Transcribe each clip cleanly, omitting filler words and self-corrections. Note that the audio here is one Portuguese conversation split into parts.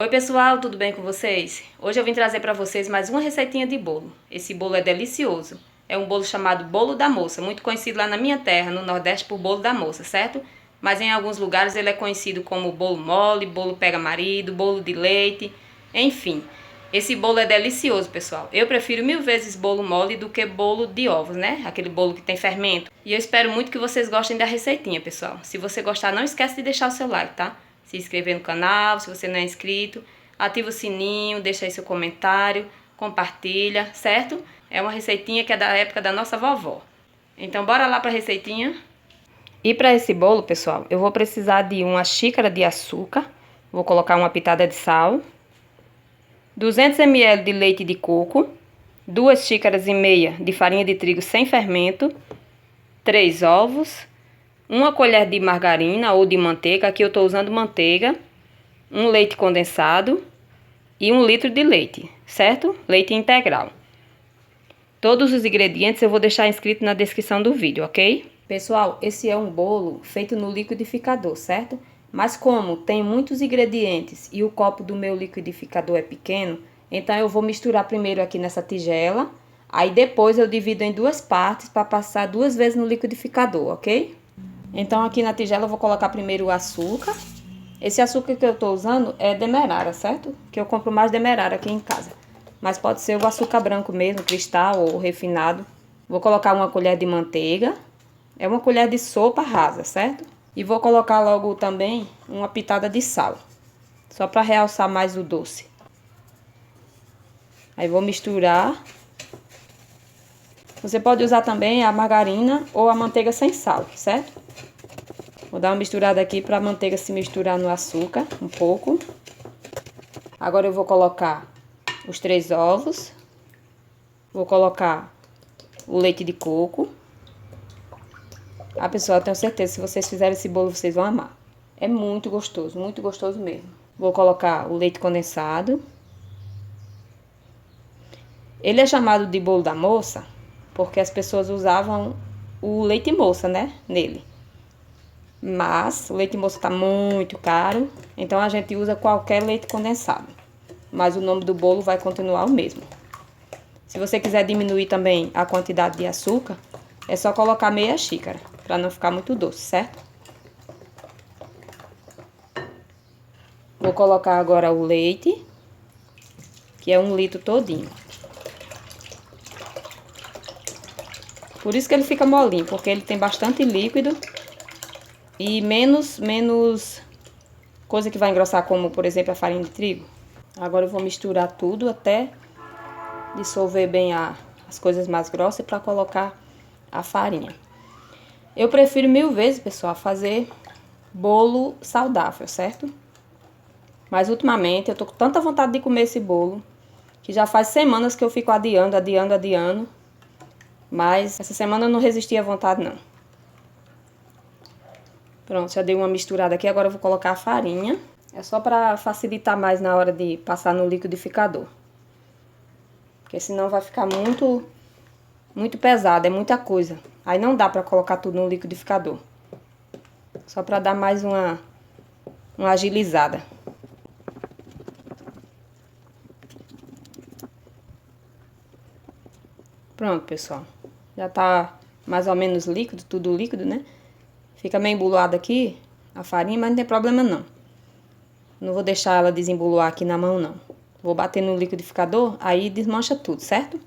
Oi pessoal, tudo bem com vocês? Hoje eu vim trazer para vocês mais uma receitinha de bolo. Esse bolo é delicioso. É um bolo chamado bolo da moça, muito conhecido lá na minha terra, no Nordeste, por bolo da moça, certo? Mas em alguns lugares ele é conhecido como bolo mole, bolo pega-marido, bolo de leite, enfim. Esse bolo é delicioso, pessoal. Eu prefiro 1000 vezes bolo mole do que bolo de ovos, né? Aquele bolo que tem fermento. E eu espero muito que vocês gostem da receitinha, pessoal. Se você gostar, não esquece de deixar o seu like, tá? Se inscrever no canal, se você não é inscrito, ativa o sininho, deixa aí seu comentário, compartilha, certo? É uma receitinha que é da época da nossa vovó. Então bora lá para a receitinha. E para esse bolo, pessoal, eu vou precisar de uma xícara de açúcar, vou colocar uma pitada de sal, 200 ml de leite de coco, 2 xícaras e meia de farinha de trigo sem fermento, 3 ovos, uma colher de margarina ou de manteiga, aqui eu estou usando manteiga, um leite condensado e 1 litro de leite, certo? Leite integral. Todos os ingredientes eu vou deixar inscrito na descrição do vídeo, ok? Pessoal, esse é um bolo feito no liquidificador, certo? Mas como tem muitos ingredientes e o copo do meu liquidificador é pequeno, então eu vou misturar primeiro aqui nessa tigela, aí depois eu divido em 2 partes para passar 2 vezes no liquidificador, ok? Então aqui na tigela eu vou colocar primeiro o açúcar. Esse açúcar que eu tô usando é demerara, certo? Que eu compro mais demerara aqui em casa. Mas pode ser o açúcar branco mesmo, cristal ou refinado. Vou colocar uma colher de manteiga. É uma colher de sopa rasa, certo? E vou colocar logo também uma pitada de sal. Só para realçar mais o doce. Aí vou misturar. Você pode usar também a margarina ou a manteiga sem sal, certo? Vou dar uma misturada aqui para a manteiga se misturar no açúcar um pouco. Agora eu vou colocar os 3 ovos. Vou colocar o leite de coco. Pessoal, eu tenho certeza que se vocês fizerem esse bolo, vocês vão amar. É muito gostoso mesmo. Vou colocar o leite condensado. Ele é chamado de bolo da moça porque as pessoas usavam o leite moça, né, nele. Mas o leite moça tá muito caro, então a gente usa qualquer leite condensado. Mas o nome do bolo vai continuar o mesmo. Se você quiser diminuir também a quantidade de açúcar, é só colocar meia xícara, para não ficar muito doce, certo? Vou colocar agora o leite, que é 1 litro todinho. Por isso que ele fica molinho, porque ele tem bastante líquido e menos coisa que vai engrossar, como por exemplo a farinha de trigo. Agora eu vou misturar tudo até dissolver bem as coisas mais grossas para colocar a farinha. Eu prefiro 1000 vezes, pessoal, fazer bolo saudável, certo? Mas ultimamente eu tô com tanta vontade de comer esse bolo que já faz semanas que eu fico adiando. Mas essa semana eu não resisti à vontade, não. Pronto, já dei uma misturada aqui. Agora eu vou colocar a farinha. É só para facilitar mais na hora de passar no liquidificador. Porque senão vai ficar muito pesado, é muita coisa. Aí não dá para colocar tudo no liquidificador. Só para dar mais uma agilizada. Pronto, pessoal. Já tá mais ou menos líquido, tudo líquido, né? Fica meio embolado aqui a farinha, mas não tem problema não. Não vou deixar ela desemboloar aqui na mão, não. Vou bater no liquidificador, aí desmancha tudo, certo?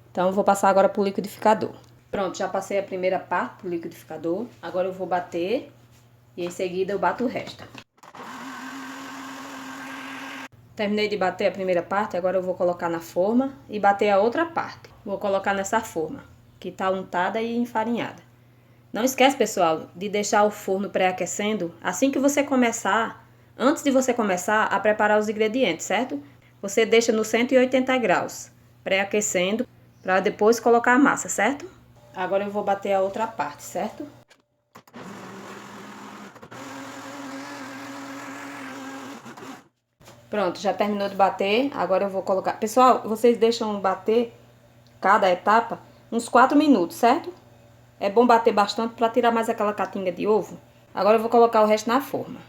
Então, eu vou passar agora pro liquidificador. Pronto, já passei a primeira parte pro liquidificador. Agora eu vou bater e em seguida eu bato o resto. Terminei de bater a primeira parte, agora eu vou colocar na forma e bater a outra parte. Vou colocar nessa forma, que tá untada e enfarinhada. Não esquece, pessoal, de deixar o forno pré-aquecendo assim que você começar, antes de você começar a preparar os ingredientes, certo? Você deixa no 180 graus, pré-aquecendo, para depois colocar a massa, certo? Agora eu vou bater a outra parte, certo? Pronto, já terminou de bater, agora eu vou colocar... Pessoal, vocês deixam bater cada etapa uns 4 minutos, certo? É bom bater bastante para tirar mais aquela catinga de ovo. Agora eu vou colocar o resto na forma.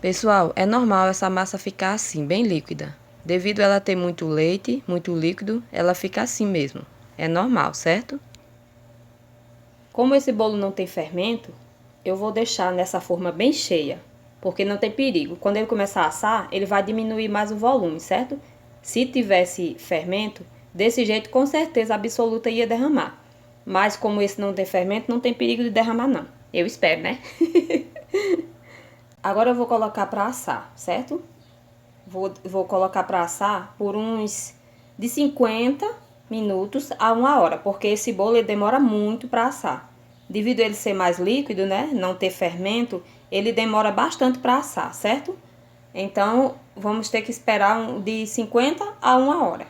Pessoal, é normal essa massa ficar assim, bem líquida. Devido a ela ter muito leite, muito líquido, ela fica assim mesmo. É normal, certo? Como esse bolo não tem fermento, eu vou deixar nessa forma bem cheia, porque não tem perigo. Quando ele começar a assar, ele vai diminuir mais o volume, certo? Se tivesse fermento, desse jeito com certeza absoluta ia derramar. Mas como esse não tem fermento, não tem perigo de derramar não. Eu espero, né? Agora eu vou colocar para assar, certo? Vou colocar para assar por uns de 50 minutos a 1 hora, porque esse bolo ele demora muito para assar. Devido a ele ser mais líquido, né, não ter fermento, ele demora bastante para assar, certo? Então, vamos ter que esperar de 50 a 1 hora.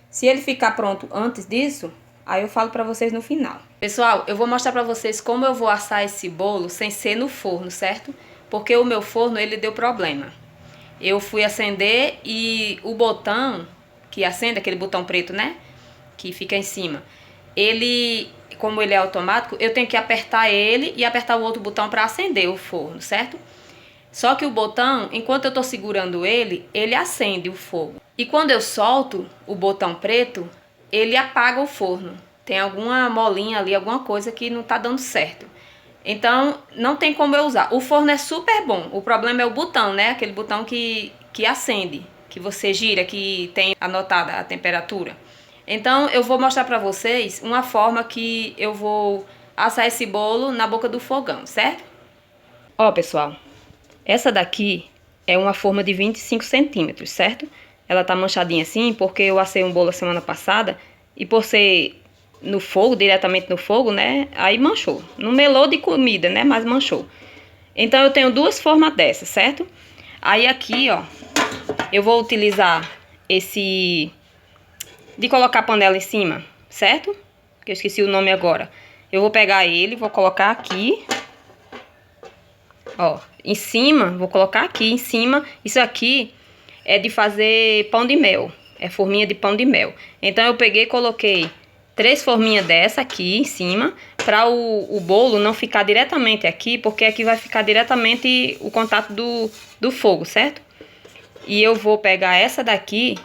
Se ele ficar pronto antes disso, aí eu falo para vocês no final. Pessoal, eu vou mostrar para vocês como eu vou assar esse bolo sem ser no forno, certo? Porque o meu forno, ele deu problema. Eu fui acender e o botão que acende, aquele botão preto, né? Que fica em cima. Ele, como ele é automático, eu tenho que apertar ele e apertar o outro botão para acender o forno, certo? Só que o botão, enquanto eu tô segurando ele, ele acende o fogo. E quando eu solto o botão preto, ele apaga o forno. Tem alguma molinha ali, alguma coisa que não tá dando certo. Então, não tem como eu usar. O forno é super bom. O problema é o botão, né? Aquele botão que acende, que você gira, que tem anotada a temperatura. Então, eu vou mostrar pra vocês uma forma que eu vou assar esse bolo na boca do fogão, certo? Ó, pessoal, essa daqui é uma forma de 25 centímetros, certo? Ela tá manchadinha assim porque eu assei um bolo a semana passada e por ser no fogo, diretamente no fogo, né? Aí manchou. Não melou de comida, né? Mas manchou. Então eu tenho duas formas dessas, certo? Aí aqui, ó, eu vou utilizar esse de colocar a panela em cima, certo? Que eu esqueci o nome agora. Eu vou pegar ele, vou colocar aqui. Ó, em cima, vou colocar aqui em cima. Isso aqui é de fazer pão de mel. É forminha de pão de mel. Então eu peguei e coloquei 3 forminhas dessa aqui em cima, para o bolo não ficar diretamente aqui, porque aqui vai ficar diretamente o contato do fogo, certo? E eu vou pegar essa daqui,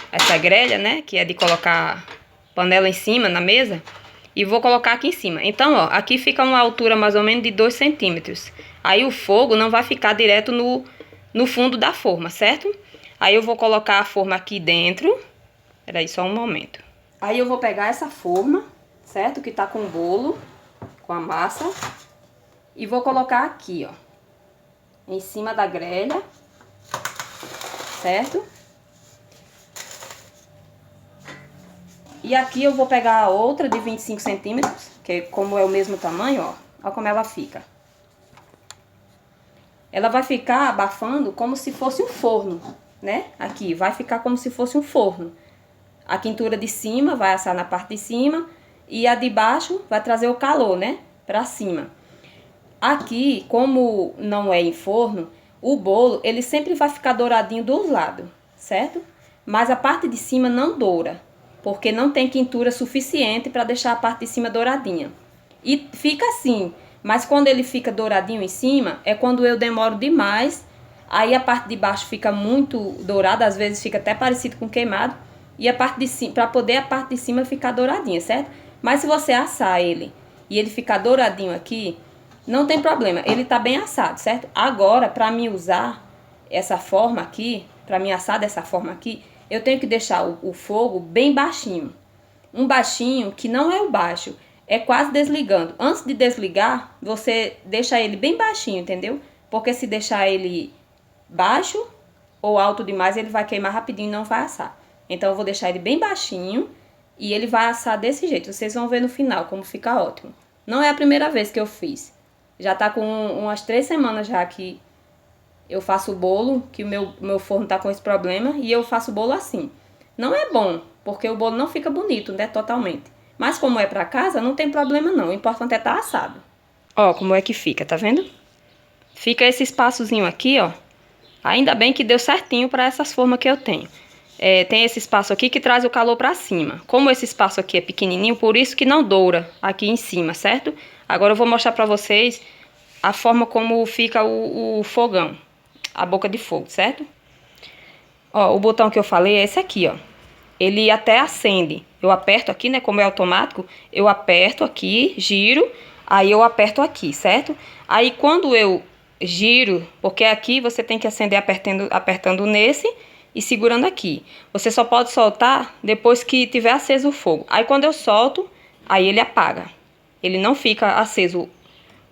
essa grelha, né, que é de colocar panela em cima, na mesa, e vou colocar aqui em cima. Então, ó, aqui fica uma altura mais ou menos de 2 centímetros. Aí o fogo não vai ficar direto no fundo da forma, certo? Aí eu vou colocar a forma aqui dentro. Peraí, só um momento. Aí eu vou pegar essa forma, certo? Que tá com o bolo, com a massa. E vou colocar aqui, ó, em cima da grelha, certo? E aqui eu vou pegar a outra de 25 centímetros, que como é o mesmo tamanho, ó. Ó como ela fica. Ela vai ficar abafando como se fosse um forno, né? Aqui, vai ficar como se fosse um forno. A quentura de cima vai assar na parte de cima e a de baixo vai trazer o calor, né? Pra cima. Aqui, como não é em forno, o bolo, ele sempre vai ficar douradinho dos lados, certo? Mas a parte de cima não doura, porque não tem quentura suficiente para deixar a parte de cima douradinha. E fica assim, mas quando ele fica douradinho em cima, é quando eu demoro demais, aí a parte de baixo fica muito dourada, às vezes fica até parecido com queimado, e a parte de cima, para poder a parte de cima ficar douradinha, certo? Mas se você assar ele e ele ficar douradinho aqui, não tem problema, ele tá bem assado, certo? Agora, para mim usar essa forma aqui, para mim assar dessa forma aqui, eu tenho que deixar o fogo bem baixinho. Um baixinho que não é o baixo, é quase desligando. Antes de desligar, você deixa ele bem baixinho, entendeu? Porque se deixar ele baixo ou alto demais, ele vai queimar rapidinho e não vai assar. Então eu vou deixar ele bem baixinho e ele vai assar desse jeito. Vocês vão ver no final como fica ótimo. Não é a primeira vez que eu fiz. Já tá com umas 3 semanas já que eu faço o bolo, que o meu forno tá com esse problema, e eu faço o bolo assim. Não é bom, porque o bolo não fica bonito, né, totalmente. Mas como é pra casa, não tem problema não. O importante é estar assado. Ó, como é que fica, tá vendo? Fica esse espaçozinho aqui, ó. Ainda bem que deu certinho pra essas formas que eu tenho. Tem esse espaço aqui que traz o calor pra cima. Como esse espaço aqui é pequenininho, por isso que não doura aqui em cima, certo? Agora eu vou mostrar pra vocês a forma como fica o fogão. a boca de fogo, certo? Ó, o botão que eu falei é esse aqui, ó. Ele até acende. Eu aperto aqui, né, como é automático, eu aperto aqui, giro, aí eu aperto aqui, certo? Aí quando eu giro, porque aqui você tem que acender apertando nesse e segurando aqui. Você só pode soltar depois que tiver aceso o fogo. Aí quando eu solto, aí ele apaga. Ele não fica aceso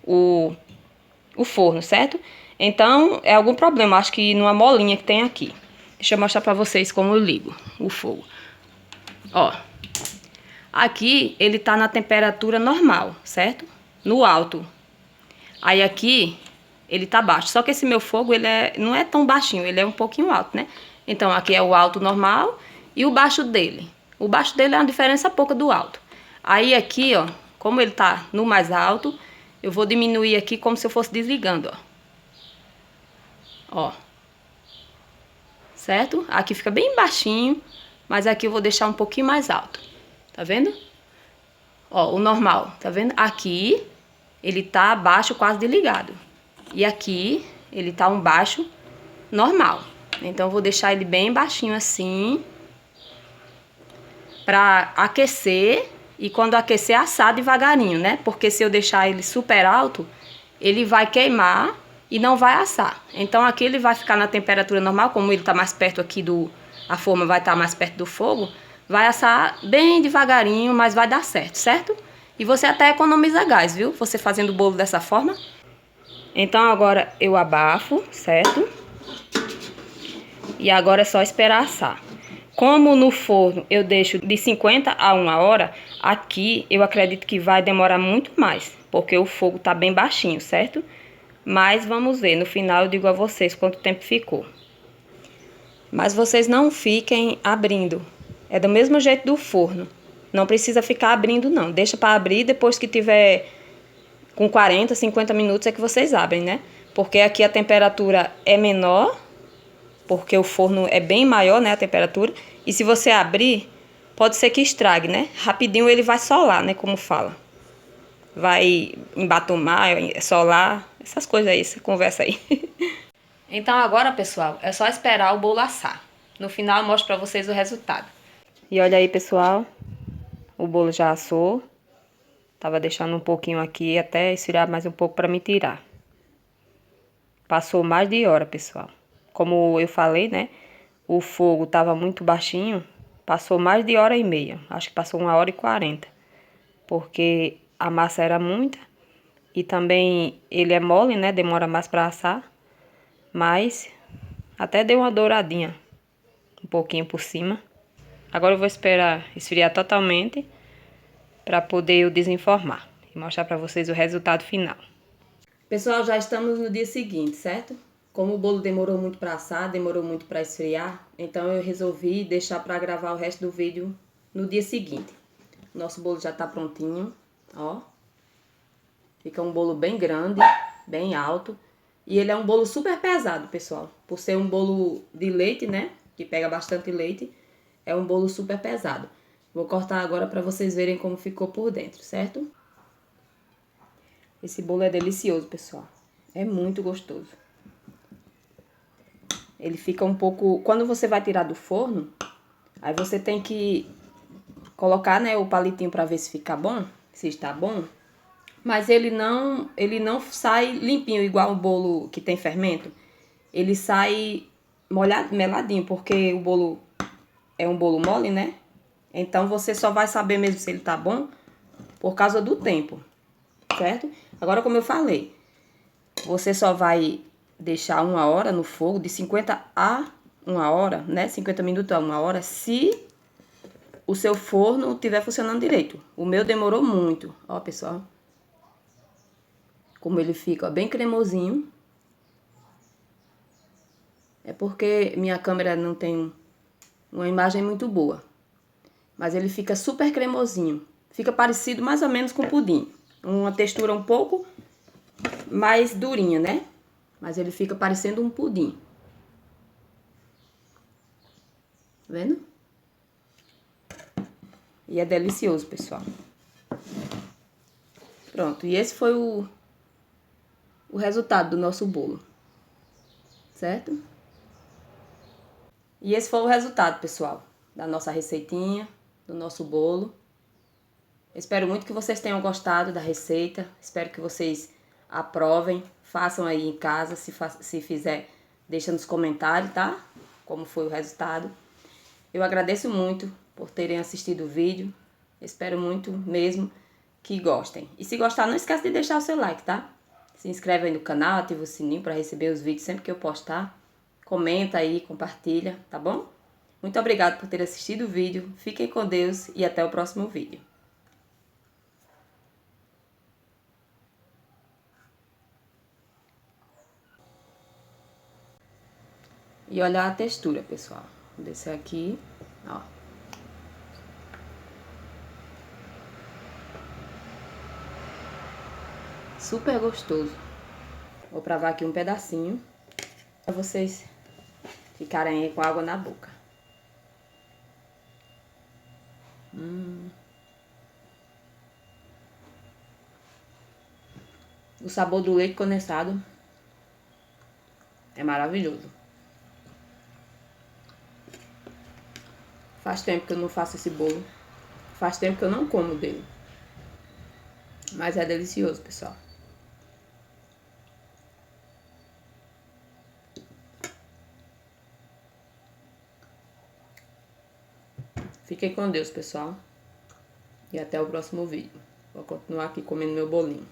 o forno, certo? Então, é algum problema, acho que numa molinha que tem aqui. Deixa eu mostrar pra vocês como eu ligo o fogo. Ó, aqui ele tá na temperatura normal, certo? No alto. Aí aqui ele tá baixo, só que esse meu fogo ele não é tão baixinho, ele é um pouquinho alto, né? Então aqui é o alto normal e o baixo dele. O baixo dele é uma diferença pouca do alto. Aí aqui, ó, como ele tá no mais alto, eu vou diminuir aqui como se eu fosse desligando, ó. Ó. Certo? Aqui fica bem baixinho, mas aqui eu vou deixar um pouquinho mais alto. Tá vendo? Ó, o normal, tá vendo? Aqui ele tá baixo, quase desligado. E aqui ele tá um baixo normal. Então eu vou deixar ele bem baixinho assim, pra aquecer. E quando aquecer, assar devagarinho, né? Porque se eu deixar ele super alto, ele vai queimar e não vai assar. Então aqui ele vai ficar na temperatura normal, como ele tá mais perto aqui a forma vai estar mais perto do fogo, vai assar bem devagarinho, mas vai dar certo, certo? E você até economiza gás, viu? Você fazendo o bolo dessa forma. Então agora eu abafo, certo? E agora é só esperar assar. Como no forno eu deixo de 50 a 1 hora, aqui eu acredito que vai demorar muito mais, porque o fogo tá bem baixinho, certo? Mas vamos ver, no final eu digo a vocês quanto tempo ficou. Mas vocês não fiquem abrindo, é do mesmo jeito do forno. Não precisa ficar abrindo não, deixa para abrir depois que tiver com 40, 50 minutos é que vocês abrem, né? Porque aqui a temperatura é menor, porque o forno é bem maior, né, a temperatura. E se você abrir, pode ser que estrague, né? Rapidinho ele vai solar, né, como fala. Vai embatumar, solar, essas coisas aí, essa conversa aí. Então agora, pessoal, é só esperar o bolo assar. No final eu mostro pra vocês o resultado. E olha aí, pessoal, o bolo já assou. Tava deixando um pouquinho aqui até esfriar mais um pouco pra me tirar. Passou mais de hora, pessoal. Como eu falei, né? O fogo estava muito baixinho. Passou mais de 1h30. Acho que passou 1h40. Porque a massa era muita. E também ele é mole, né? Demora mais para assar. Mas até deu uma douradinha. Um pouquinho por cima. Agora eu vou esperar esfriar totalmente. Para poder eu desenformar. E mostrar para vocês o resultado final. Pessoal, já estamos no dia seguinte, certo? Como o bolo demorou muito para assar, demorou muito para esfriar, então eu resolvi deixar para gravar o resto do vídeo no dia seguinte. Nosso bolo já tá prontinho, ó. Fica um bolo bem grande, bem alto. E ele é um bolo super pesado, pessoal. Por ser um bolo de leite, né, que pega bastante leite, é um bolo super pesado. Vou cortar agora para vocês verem como ficou por dentro, certo? Esse bolo é delicioso, pessoal. É muito gostoso. Ele fica um pouco... Quando você vai tirar do forno, aí você tem que colocar, né, o palitinho para ver se fica bom, se está bom. Mas ele não sai limpinho, igual o bolo que tem fermento. Ele sai meladinho, porque o bolo é um bolo mole, né? Então você só vai saber mesmo se ele tá bom por causa do tempo, certo? Agora, como eu falei, você só vai deixar 1 hora no fogo, de 50 a 1 hora, né? 50 minutos a 1 hora, se o seu forno estiver funcionando direito. O meu demorou muito, ó, pessoal. Como ele fica, ó, bem cremosinho. É porque minha câmera não tem uma imagem muito boa. Mas ele fica super cremosinho. Fica parecido mais ou menos com pudim. Uma textura um pouco mais durinha, né? Mas ele fica parecendo um pudim. Tá vendo? E é delicioso, pessoal. Pronto, e esse foi o resultado do nosso bolo. certo? E esse foi o resultado, pessoal, da nossa receitinha, do nosso bolo. Espero muito que vocês tenham gostado da receita, espero que vocês aprovem, façam aí em casa, se fizer, deixa nos comentários, tá? Como foi o resultado. Eu agradeço muito por terem assistido o vídeo, espero muito mesmo que gostem. E se gostar, não esquece de deixar o seu like, tá? Se inscreve aí no canal, ativa o sininho para receber os vídeos sempre que eu postar. Comenta aí, compartilha, tá bom? Muito obrigada por ter assistido o vídeo, fiquem com Deus e até o próximo vídeo. E olha a textura, pessoal. Vou descer aqui, ó. Super gostoso. Vou provar aqui um pedacinho para vocês ficarem aí com água na boca. O sabor do leite condensado é maravilhoso. Faz tempo que eu não faço esse bolo. Faz tempo que eu não como dele. Mas é delicioso, pessoal. Fiquem com Deus, pessoal. E até o próximo vídeo. Vou continuar aqui comendo meu bolinho.